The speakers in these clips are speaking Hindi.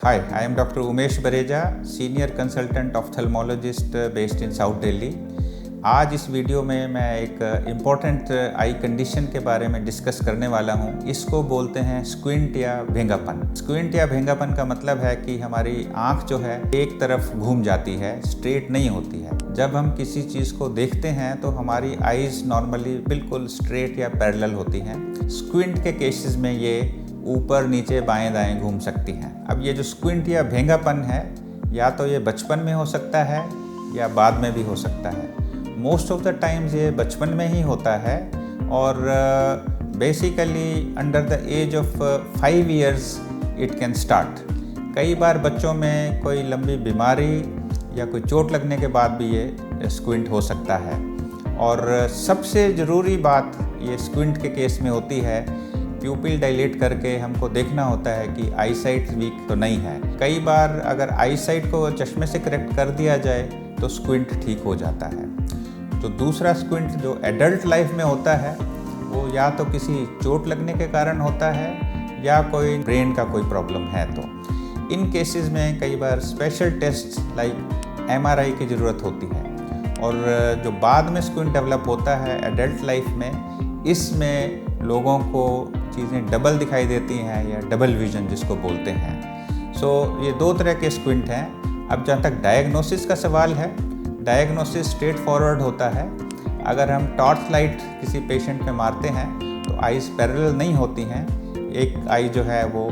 Hi, I am Dr. Umesh Bareja, Senior Consultant Ophthalmologist based in South Delhi. आज इस वीडियो में मैं एक इम्पॉर्टेंट आई कंडीशन के बारे में डिस्कस करने वाला हूँ। इसको बोलते हैं स्क्विंट या भेंगापन। स्क्विंट या भेंगापन का मतलब है कि हमारी आँख जो है एक तरफ घूम जाती है, स्ट्रेट नहीं होती है। जब हम किसी चीज़ को देखते हैं तो हमारी आईज़ नॉर्मली बिल्कुल स्ट्रेट या पैरेलल होती हैं। स्क्विंट के केसेस में ये ऊपर नीचे बाएं दाएं घूम सकती हैं। अब ये जो स्क्विंट या भेंगापन है, या तो ये बचपन में हो सकता है या बाद में भी हो सकता है। मोस्ट ऑफ द टाइम्स ये बचपन में ही होता है और basically under the age of 5 years it can start. कई बार बच्चों में कोई लंबी बीमारी या कोई चोट लगने के बाद भी ये स्क्विंट हो सकता है। और सबसे ज़रूरी बात ये स्क्विंट के केस में होती है, प्यूपिल डायलेट करके हमको देखना होता है कि आई साइट वीक तो नहीं है। कई बार अगर आई साइट को चश्मे से करेक्ट कर दिया जाए तो स्क्विंट ठीक हो जाता है। तो दूसरा स्क्विंट जो एडल्ट लाइफ में होता है वो या तो किसी चोट लगने के कारण होता है या कोई ब्रेन का कोई प्रॉब्लम है। तो इन केसेस में कई बार स्पेशल टेस्ट लाइक MRI की ज़रूरत होती है। और जो बाद में स्क्विंट डेवलप होता है एडल्ट लाइफ में, इसमें लोगों को चीज़ें डबल दिखाई देती हैं या डबल विजन जिसको बोलते हैं। सो ये दो तरह के स्क्विंट हैं। अब जहाँ तक डायग्नोसिस का सवाल है, डायग्नोसिस स्ट्रेट फॉरवर्ड होता है। अगर हम टॉर्च लाइट किसी पेशेंट में मारते हैं तो आईज पैरेलल नहीं होती हैं, एक आई जो है वो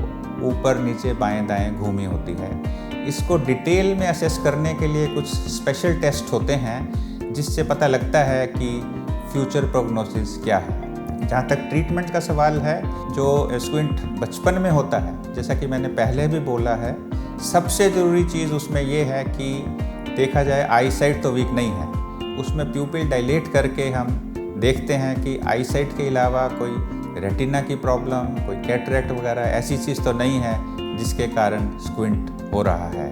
ऊपर नीचे बाएं दाएं घूमी होती है। इसको डिटेल में असेस करने के लिए कुछ स्पेशल टेस्ट होते हैं जिससे पता लगता है कि फ्यूचर प्रोग्नोसिस क्या है। जहाँ तक ट्रीटमेंट का सवाल है, जो स्क्विंट बचपन में होता है, जैसा कि मैंने पहले भी बोला है, सबसे ज़रूरी चीज़ उसमें ये है कि देखा जाए आई साइट तो वीक नहीं है। उसमें प्यूपिल डायलेट करके हम देखते हैं कि आई साइट के अलावा कोई रेटिना की प्रॉब्लम, कोई कैटरेक्ट वगैरह ऐसी चीज़ तो नहीं है जिसके कारण स्क्विंट हो रहा है।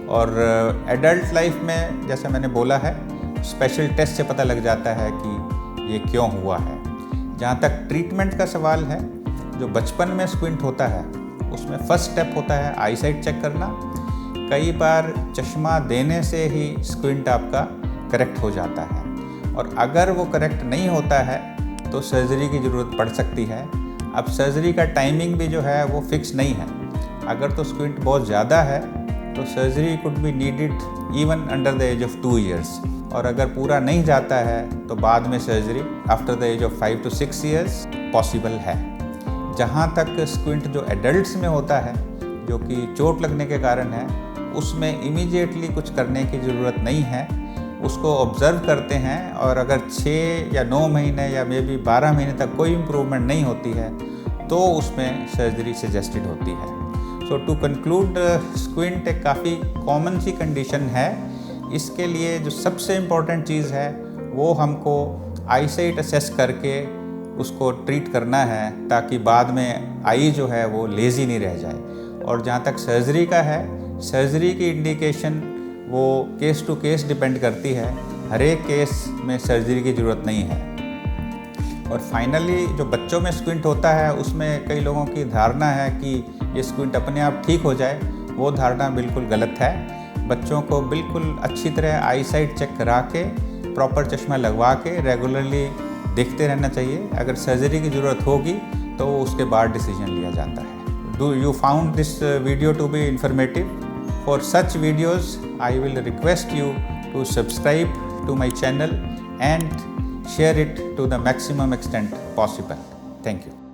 और एडल्ट लाइफ में जैसे मैंने बोला है, स्पेशल टेस्ट से पता लग जाता है कि ये क्यों हुआ है। जहाँ तक ट्रीटमेंट का सवाल है, जो बचपन में स्क्विंट होता है उसमें फर्स्ट स्टेप होता है आई साइट चेक करना। कई बार चश्मा देने से ही स्क्विंट आपका करेक्ट हो जाता है, और अगर वो करेक्ट नहीं होता है तो सर्जरी की ज़रूरत पड़ सकती है। अब सर्जरी का टाइमिंग भी जो है वो फिक्स नहीं है। अगर तो स्क्विंट बहुत ज़्यादा है तो surgery could be needed even under the age of 2 years, और अगर पूरा नहीं जाता है तो बाद में surgery after the age of 5 to 6 years possible है। जहाँ तक स्क्विंट जो एडल्ट्स में होता है, जो कि चोट लगने के कारण है, उसमें इमीडिएटली कुछ करने की ज़रूरत नहीं है। उसको ऑब्ज़र्व करते हैं, और अगर 6 या 9 महीने या मे बी 12 महीने तक कोई इम्प्रूवमेंट नहीं होती है तो उसमें सर्जरी सजेस्टेड होती है। सो टू कंक्लूड, स्क्विंट एक काफ़ी कॉमन सी कंडीशन है। इसके लिए जो सबसे इम्पॉर्टेंट चीज़ है वो हमको आई साइट असेस करके उसको ट्रीट करना है, ताकि बाद में आई जो है वो लेज़ी नहीं रह जाए। और जहाँ तक सर्जरी का है, सर्जरी की इंडिकेशन वो केस टू केस डिपेंड करती है। हर एक केस में सर्जरी की ज़रूरत नहीं है। और फाइनली जो बच्चों में स्क्विंट होता है, उसमें कई लोगों की धारणा है कि ये स्क्विंट अपने आप ठीक हो जाए। वो धारणा बिल्कुल गलत है। बच्चों को बिल्कुल अच्छी तरह आई साइट चेक करा के, प्रॉपर चश्मा लगवा के रेगुलरली देखते रहना चाहिए। अगर सर्जरी की ज़रूरत होगी तो उसके बाद डिसीजन लिया जाता है। Do you found this video to be informative? For such videos I will request you to subscribe to my channel and share it to the maximum extent possible. Thank you.